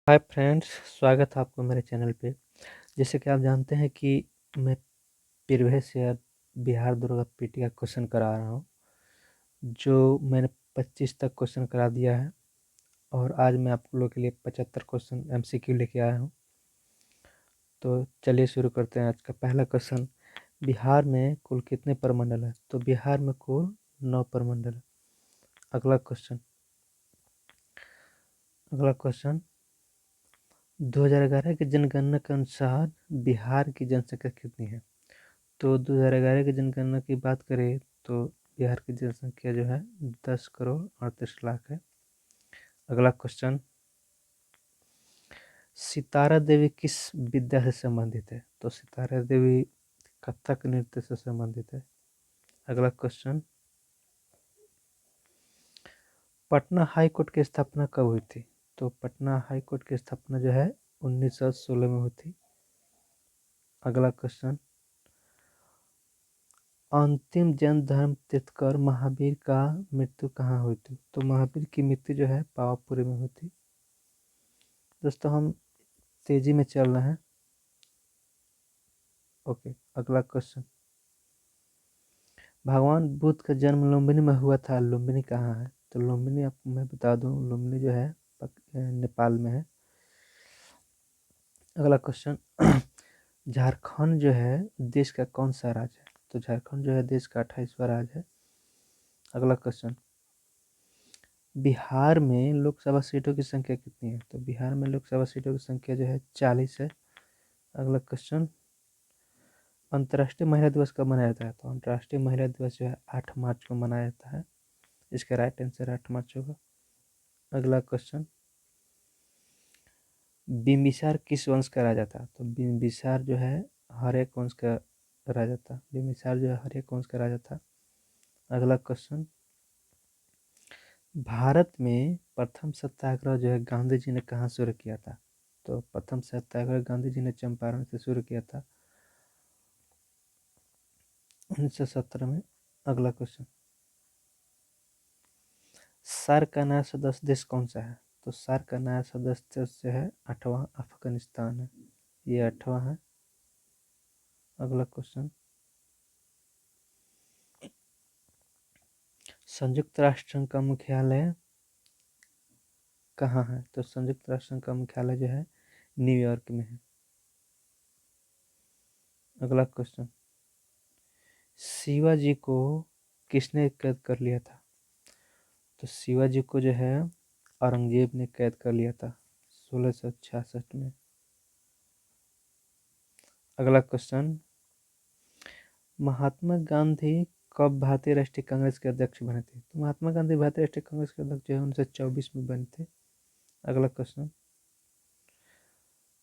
Hi friends, स्वागत है आपको मेरे चैनल पे। जैसे कि आप जानते हैं कि मैं previous year Bihar Durga PT का क्वेश्चन करा रहा हूँ, जो मैंने 25 तक क्वेश्चन करा दिया है और आज मैं आप लोगों के लिए 75 क्वेश्चन एमसीक्यू लेके आया हूँ। तो चलिए शुरू करते हैं। आज का पहला क्वेश्चन, बिहार में कुल कितने प्रमंडल है? तो बिहार में कुल 9 प्रमंडल है। अगला क्वेश्चन 2011 की जनगणना के अनुसार बिहार की जनसंख्या कितनी है? तो 2011 की जनगणना की बात करें तो बिहार की जनसंख्या जो है 10 करोड़ 38 लाख है। अगला क्वेश्चन, सितारा देवी किस विद्या से संबंधित है? तो सितारा देवी कथक नृत्य से संबंधित है। अगला क्वेश्चन, पटना हाई कोर्ट की स्थापना कब हुई थी? तो पटना हाई कोर्ट की स्थापना जो है 1916 में हुई थी। अगला क्वेश्चन, अंतिम जैन धर्म तीर्थकर महावीर का मृत्यु कहाँ हुई थी? तो महावीर की मृत्यु जो है पावापुरी में हुई थी। दोस्तों हम तेजी में चल रहे हैं। ओके, अगला क्वेश्चन, भगवान बुद्ध का जन्म लुम्बिनी में हुआ था। लुम्बिनी कहाँ है? तो लुम्बिनी आपको मैं बता दूं, लुम्बिनी जो है नेपाल में है। अगला क्वेश्चन, झारखंड जो है देश का कौन सा राज्य है? तो झारखंड जो है देश का 28वां राज्य है। अगला क्वेश्चन, बिहार में लोकसभा सीटों की संख्या कितनी है? तो बिहार में लोकसभा सीटों की संख्या जो है 40 है। अगला क्वेश्चन, अंतर्राष्ट्रीय महिला दिवस कब मनाया जाता है? तो अंतर्राष्ट्रीय महिला दिवस जो है 8 मार्च को मनाया जाता है। इसका राइट आंसर 8 मार्च होगा। अगला क्वेश्चन, बिम्बिसार किस वंश का राजा था? तो बिम्बिसार जो है हर्यक वंश का राजा था। बिम्बिसार जो है हर्यक वंश का राजा था। अगला क्वेश्चन, भारत में प्रथम सत्याग्रह जो है गांधी जी ने कहाँ शुरू किया था? तो प्रथम सत्याग्रह गांधी जी ने चंपारण से शुरू किया था 1917 में। अगला क्वेश्चन, सार्क का नया सदस्य देश कौन सा है? तो सार्क का नया सदस्य देश जो है 8वां अफगानिस्तान है। ये 8वां है। अगला क्वेश्चन, संयुक्त राष्ट्र संघ का मुख्यालय कहाँ है? तो संयुक्त राष्ट्र संघ का मुख्यालय जो है न्यूयॉर्क में है। अगला क्वेश्चन, शिवाजी को किसने कैद कर लिया था? तो शिवाजी को जो है औरंगजेब ने कैद कर लिया था 1666 में। अगला क्वेश्चन, महात्मा गांधी कब भारतीय राष्ट्रीय कांग्रेस के अध्यक्ष बने थे? तो महात्मा गांधी भारतीय राष्ट्रीय कांग्रेस के अध्यक्ष जो है 1924 में बने थे। अगला क्वेश्चन,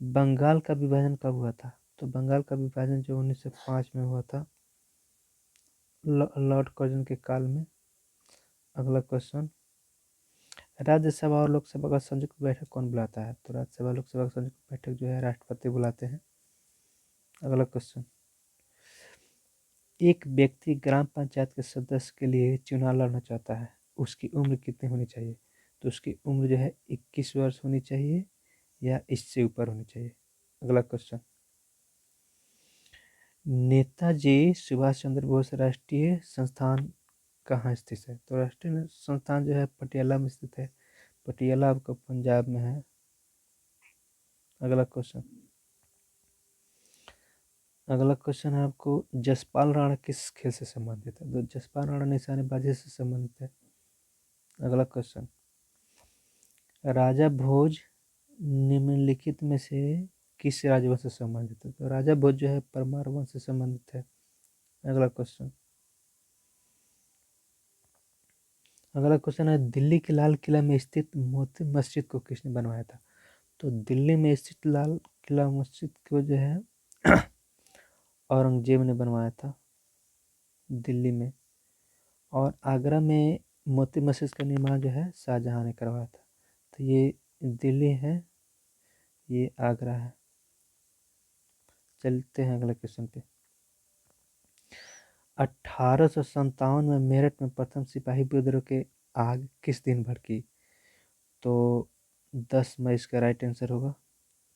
बंगाल का विभाजन कब हुआ था? तो बंगाल का विभाजन जो 1905 में हुआ था, लॉर्ड कर्जन के काल में। अगला क्वेश्चन, राज्यसभा और लोकसभा का संयुक्त बैठक कौन बुलाता है? तो राज्यसभा लोकसभा का संयुक्त बैठक जो है राष्ट्रपति बुलाते हैं। अगला क्वेश्चन, एक व्यक्ति ग्राम पंचायत के सदस्य के लिए चुनाव लड़ना चाहता है, उसकी उम्र कितनी होनी चाहिए? तो उसकी उम्र जो है 21 वर्ष होनी चाहिए या इससे ऊपर होनी चाहिए। अगला क्वेश्चन, नेताजी सुभाष चंद्र बोस राष्ट्रीय संस्थान कहाँ स्थित है? तो राष्ट्रीय संस्थान जो है पटियाला में स्थित है। पटियाला आपका पंजाब में है। अगला क्वेश्चन, है आपको, जसपाल राणा किस खेल से संबंधित है? तो जसपाल राणा निशानेबाजी से संबंधित है। अगला क्वेश्चन, राजा भोज निम्नलिखित में से किस राजवंश से संबंधित है? तो राजा भोज जो है परमार वंश से संबंधित है। अगला क्वेश्चन, है दिल्ली के लाल किला में स्थित मोती मस्जिद को किसने बनवाया था? तो दिल्ली में स्थित लाल किला मस्जिद को जो है औरंगजेब ने बनवाया था दिल्ली में। और आगरा में मोती मस्जिद का निर्माण जो है शाहजहां ने करवाया था। तो ये दिल्ली है, ये आगरा है। चलते हैं अगले क्वेश्चन पे। 1857 में मेरठ में प्रथम सिपाही विद्रोह के आग किस दिन भड़की? तो 10 मई इसका राइट आंसर होगा।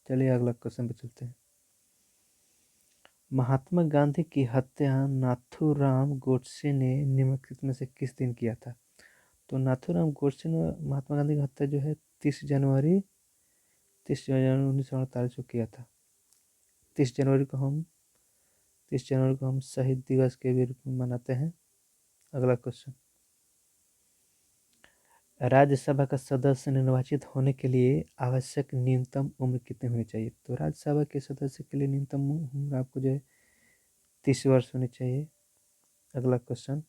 चलिए अगला क्वेश्चन पे चलते हैं। महात्मा गांधी की हत्या नाथूराम गोडसे ने निम्नलिखित में से किस दिन किया था? तो नाथूराम गोडसे ने महात्मा गांधी की हत्या जो है 30 जनवरी 1948 को किया था। 30 जनवरी को हम 30 जनवरी को शहीद दिवस के भी रूप में मनाते हैं। अगला क्वेश्चन, राज्यसभा का सदस्य निर्वाचित होने के लिए आवश्यक न्यूनतम उम्र कितनी होनी चाहिए? तो राज्यसभा के सदस्य के लिए न्यूनतम उम्र आपको जो है 30 वर्ष होनी चाहिए। अगला क्वेश्चन,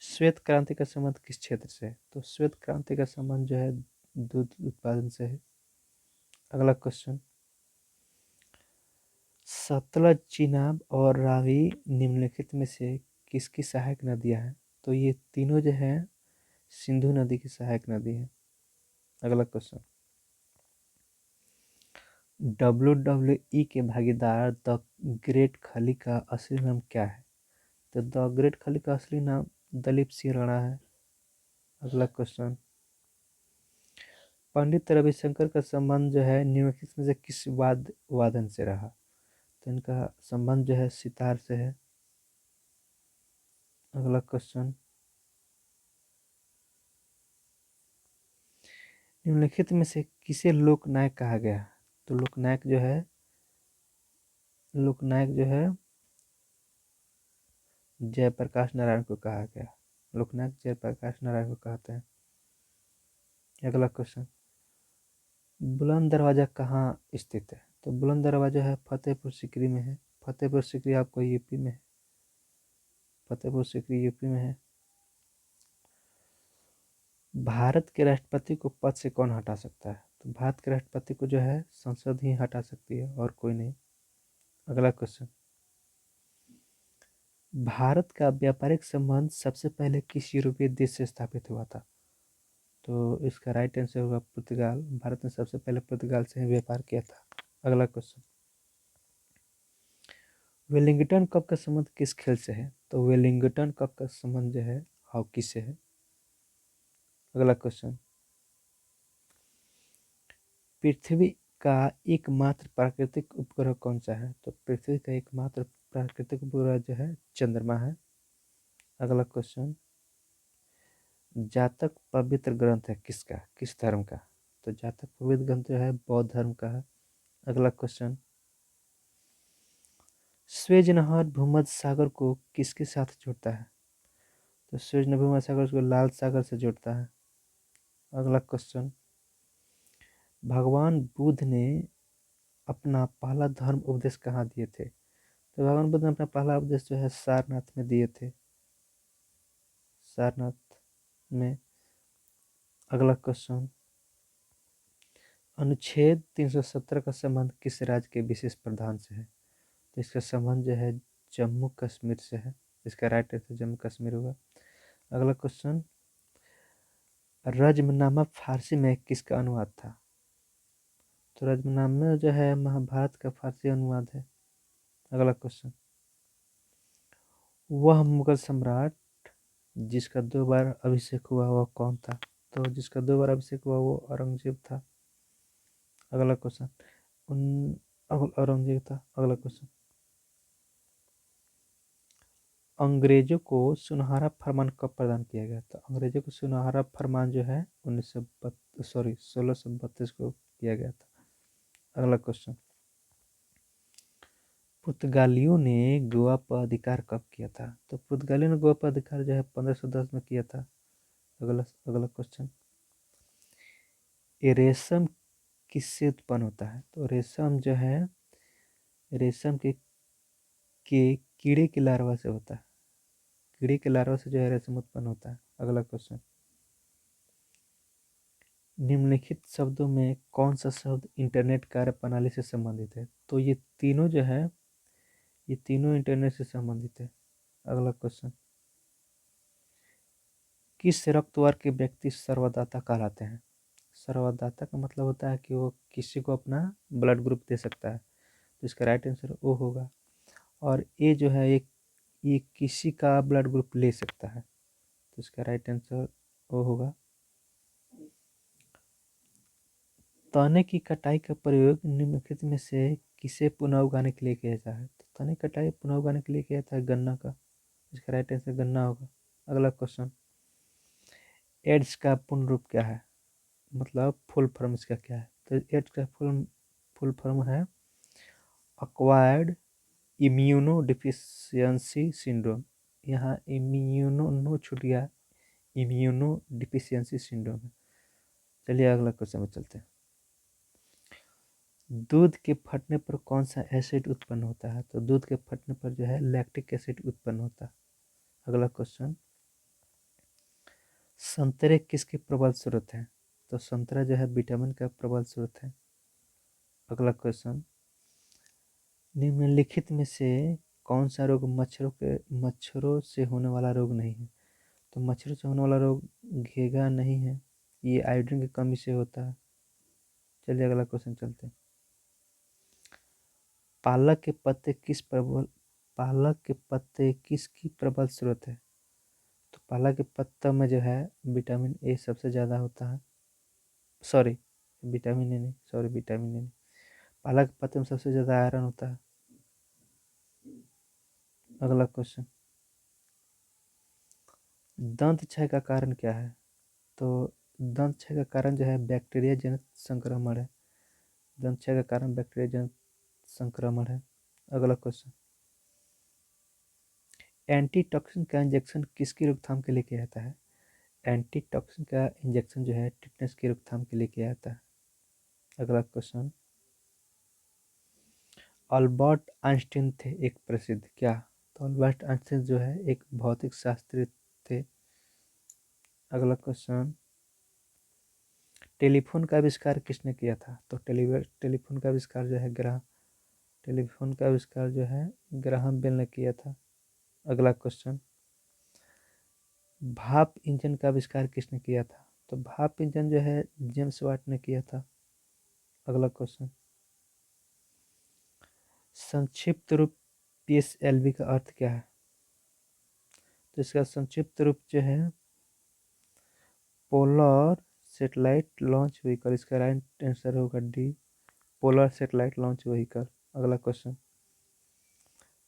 श्वेत क्रांति का संबंध किस क्षेत्र से है? तो श्वेत क्रांति का संबंध जो है दूध उत्पादन से है। अगला क्वेश्चन, सतलज, चिनाब और रावी निम्नलिखित में से किसकी सहायक नदियां हैं? तो ये तीनों जो है सिंधु नदी की सहायक नदी है। अगला क्वेश्चन, WWE के भागीदार द ग्रेट खली का असली नाम क्या है? तो द ग्रेट खली का असली नाम दलीप सिंह राणा है। अगला क्वेश्चन, पंडित रविशंकर का संबंध जो है निम्नलिखित में से किस वादन से रहा? तो इनका संबंध जो है सितार से है। अगला क्वेश्चन, निम्नलिखित में से किसे लोकनायक कहा गया? तो लोकनायक जो है जयप्रकाश नारायण को कहा गया। लोकनायक जयप्रकाश नारायण को कहते हैं। अगला क्वेश्चन, बुलंद दरवाजा कहाँ स्थित है? तो बुलंद दरवाजा है फतेहपुर सीकरी में है। फतेहपुर सीकरी आपको यूपी में है। फतेहपुर सीकरी यूपी में है। भारत के राष्ट्रपति को पद से कौन हटा सकता है? तो भारत के राष्ट्रपति को जो है संसद ही हटा सकती है और कोई नहीं। अगला क्वेश्चन, भारत का व्यापारिक संबंध सबसे पहले किस यूरोपीय देश से स्थापित हुआ था? तो इसका राइट आंसर होगा पुर्तगाल। भारत ने सबसे पहले पुर्तगाल से व्यापार किया था। अगला क्वेश्चन, वेलिंगटन कप का संबंध किस खेल से है? तो वेलिंगटन कप का संबंध जो है हॉकी से है। अगला क्वेश्चन, पृथ्वी का एकमात्र प्राकृतिक उपग्रह कौन सा है? तो पृथ्वी का एकमात्र प्राकृतिक उपग्रह जो है चंद्रमा है। अगला क्वेश्चन, जातक पवित्र ग्रंथ है किसका, किस धर्म का? तो जातक पवित्र ग्रंथ जो है बौद्ध धर्म का है। अगला क्वेश्चन, स्वेज नहर भूमध्य सागर को किसके साथ जोड़ता है? तो स्वेज नहर भूमध्य सागर को लाल सागर से जोड़ता है। अगला क्वेश्चन, भगवान बुद्ध ने अपना पहला धर्म उपदेश कहाँ दिए थे? तो भगवान बुद्ध ने अपना पहला उपदेश जो है सारनाथ में दिए थे। सारनाथ में। अगला क्वेश्चन, अनुच्छेद 317 का संबंध किस राज्य के विशेष प्रधान से है? तो इसका संबंध जो है जम्मू कश्मीर से है। इसका राइट आंसर जम्मू कश्मीर होगा। अगला क्वेश्चन, रज्मनामा फारसी में किसका अनुवाद था? तो रज्मनामा जो है महाभारत का फारसी अनुवाद है। अगला क्वेश्चन, वह मुगल सम्राट जिसका 2 बार अभिषेक हुआ वह कौन था? तो जिसका 2 बार अभिषेक हुआ वो औरंगजेब था। अगला क्वेश्चन, औरंगजेब था। अगला क्वेश्चन, अंग्रेजों को सुनहरा फरमान कब प्रदान किया गया? तो अंग्रेजों को सुनहरा फरमान जो है 1632 को किया गया था। अगला क्वेश्चन, पुर्तगालियों ने गोवा पर अधिकार कब किया था? तो पुर्तगालियों ने गोवा पर अधिकार जो है 1510 में किया था। अगला अगला क्वेश्चन, ये रेशम किससे उत्पन्न होता है? तो रेशम जो है रेशम के कीड़े के लार्वा से होता है। कीड़े के लार्वा से जो है रेशम उत्पन्न होता है। अगला क्वेश्चन, निम्नलिखित शब्दों में कौन सा शब्द इंटरनेट कार्य प्रणाली से संबंधित है? तो ये तीनों इंटरनेट से संबंधित है। अगला क्वेश्चन, किस रक्त वर्ग के व्यक्ति सर्वदाता कहलाते हैं? सर्वदाता का मतलब होता है कि वो किसी को अपना ब्लड ग्रुप दे सकता है। तो इसका राइट आंसर ओ होगा। और ए जो है ये किसी का ब्लड ग्रुप ले सकता है। तो इसका राइट आंसर ओ होगा। तने की कटाई का प्रयोग निम्नलिखित में से किसे पुनः उगाने के लिए किया जाता है? तो तने की कटाई पुनः उगाने के लिए किया जाता है गन्ना का। इसका राइट आंसर गन्ना होगा। अगला क्वेश्चन, एड्स का पूर्ण रूप क्या है, मतलब फुल फॉर्म इसका क्या है? तो एड्स का फुल फॉर्म है अक्वायर्ड इम्यूनो डिफिशियंसी सिंड्रोम। यहाँ इम्यूनो नो छूट गया, इम्यूनो डिफिशियंसी सिंड्रोम है। चलिए अगला क्वेश्चन में चलते हैं। दूध के फटने पर कौन सा एसिड उत्पन्न होता है? तो दूध के फटने पर जो है लैक्टिक एसिड उत्पन्न होता है। अगला क्वेश्चन, संतरे किसके प्रबल स्रोत है? तो संतरा जो है विटामिन का प्रबल स्रोत है। अगला क्वेश्चन, निम्नलिखित में से कौन सा रोग मच्छरों से होने वाला रोग नहीं है? तो मच्छरों से होने वाला रोग घेगा नहीं है, ये आयोडीन की कमी से होता है। चलिए अगला क्वेश्चन चलते हैं। पालक के पत्ते किसकी प्रबल स्रोत है? तो पालक के पत्तों में जो है विटामिन ए सबसे ज़्यादा होता है। सॉरी विटामिन ए नहीं, पालक के पत्ते में सबसे ज़्यादा आयरन होता है। अगला क्वेश्चन, दंत क्षय का कारण क्या है? तो दंत क्षय का कारण जो है बैक्टीरिया जनित संक्रमण है। दंत क्षय का कारण बैक्टीरिया जनित संक्रमण है। अगला क्वेश्चन, एंटीटॉक्सिन का इंजेक्शन किसकी रोकथाम के लिए किया जाता है? एंटीटॉक्सिन का इंजेक्शन जो है टिटनेस की रोकथाम के लिए किया जाता है। अगला क्वेश्चन, अल्बर्ट आइंस्टीन थे एक प्रसिद्ध क्या? तो अल्बर्ट आइंस्टीन जो है एक भौतिक शास्त्री थे। अगला क्वेश्चन, टेलीफोन का आविष्कार किसने किया था? तो टेलीफोन का आविष्कार जो है ग्राहम बेल ने किया था। अगला क्वेश्चन, भाप इंजन का आविष्कार किसने किया था? तो भाप इंजन जो है जेम्स वाट ने किया था। अगला क्वेश्चन, संक्षिप्त रूप पीएसएलवी का अर्थ क्या है? तो इसका संक्षिप्त रूप जो है पोलर सेटेलाइट लॉन्च व्हीकल। इसका राइट आंसर होगा D, polar satellite launch vehicle. अगला क्वेश्चन,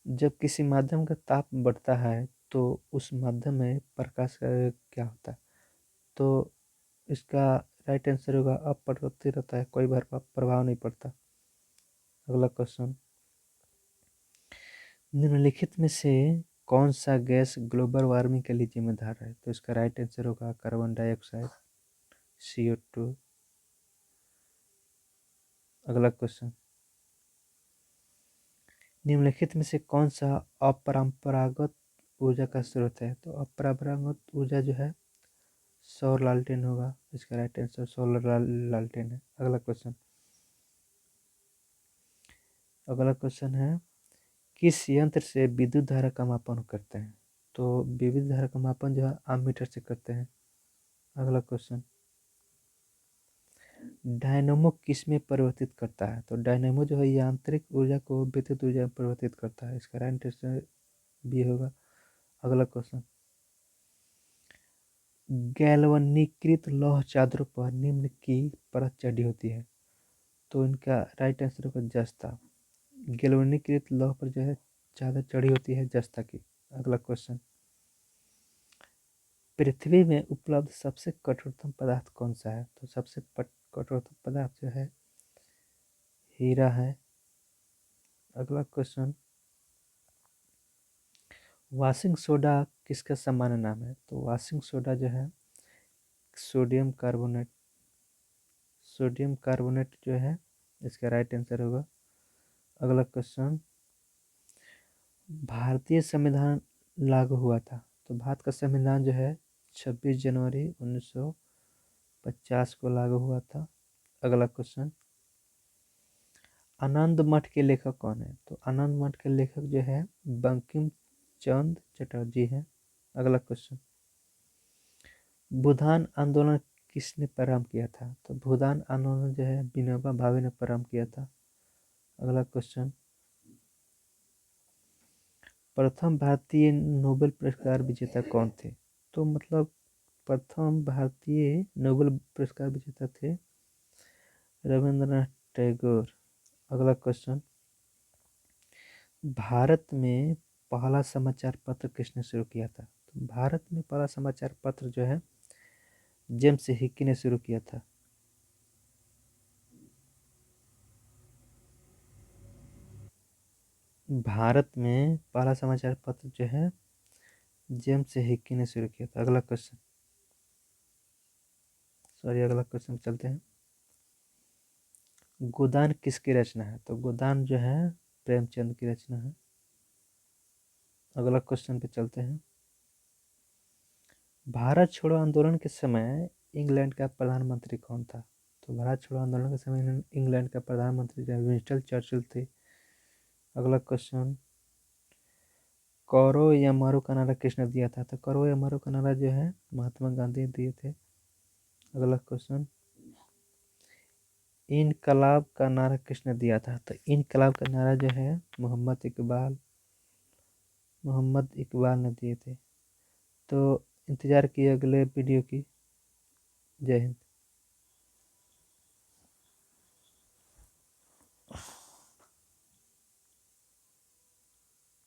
जब किसी माध्यम का ताप बढ़ता है तो उस माध्यम में प्रकाश का क्या होता है? तो इसका राइट आंसर होगा अपरिवर्तित रहता है, कोई प्रभाव नहीं पड़ता। अगला क्वेश्चन, निम्नलिखित में से कौन सा गैस ग्लोबल वार्मिंग के लिए जिम्मेदार है? तो इसका राइट आंसर होगा कार्बन डाइऑक्साइड, CO2। अगला क्वेश्चन, निम्नलिखित में से कौन सा अपरंपरागत ऊर्जा का स्रोत है? तो अपरंपरागत ऊर्जा जो है सौर लालटेन होगा। इसका राइट आंसर सोलर लालटेन है। अगला क्वेश्चन है, किस यंत्र से विद्युत धारा का मापन करते हैं? तो विद्युत धारा का मापन जो है एमीटर से करते हैं। अगला क्वेश्चन, डायनेमो किस में परिवर्तित करता है? तो डायनेमो जो है यांत्रिक ऊर्जा को विद्युत ऊर्जा में परिवर्तित करता है। इसका राइट आंसर बी होगा। अगला क्वेश्चन, गैल्वनीकृत लौह चादरों पर निम्न की परत चढ़ी होती है। तो इनका राइट आंसर होगा जस्ता। गैल्वनीकृत लौह पर जो है चादर चढ़ी होती है जस्ता की। अगला क्वेश्चन, पृथ्वी में उपलब्ध सबसे कठोरतम पदार्थ कौन सा है? तो सबसे कठोरतम पदार्थ जो है हीरा है। अगला क्वेश्चन, वाशिंग सोडा किसका सामान्य नाम है? तो वाशिंग सोडा जो है सोडियम कार्बोनेट जो है इसका राइट आंसर होगा। अगला क्वेश्चन, भारतीय संविधान लागू हुआ था। तो भारत का संविधान जो है 26 जनवरी 1950 को लागू हुआ था। अगला क्वेश्चन, आनंद मठ के लेखक कौन है? तो आनंद मठ के लेखक जो है बंकिम चंद्र चटर्जी हैं। अगला क्वेश्चन, भूदान आंदोलन किसने प्रारंभ किया था? तो भूदान आंदोलन जो है विनोबा भावे ने प्रारंभ किया था। अगला क्वेश्चन, प्रथम भारतीय नोबेल पुरस्कार विजेता कौन थे? तो मतलब प्रथम भारतीय नोबेल पुरस्कार विजेता थे रविंद्रनाथ टैगोर। अगला क्वेश्चन, भारत में पहला समाचार पत्र किसने शुरू किया था? तो भारत में पहला समाचार पत्र जो है जेम्स हिकी ने शुरू किया था। भारत में पहला समाचार पत्र जो है जेम्स हिकी ने शुरू किया था। अगला क्वेश्चन, अगला क्वेश्चन चलते हैं। गोदान किसकी रचना है? तो गोदान जो है प्रेमचंद की रचना है। अगला क्वेश्चन पे चलते हैं। भारत छोड़ो आंदोलन के समय इंग्लैंड का प्रधानमंत्री कौन था? तो भारत छोड़ो आंदोलन के समय इंग्लैंड का प्रधानमंत्री जो है विंस्टन चर्चिल थे। अगला क्वेश्चन, करो या मारो का नारा किसने दिया था? तो करो या मारो का नारा जो है महात्मा गांधी दिए थे। अगला क्वेश्चन, इनकलाब का नारा किसने दिया था? तो इनकलाब का नारा जो है मोहम्मद इकबाल ने दिए थे। तो इंतजार किए अगले वीडियो की। जय हिंद।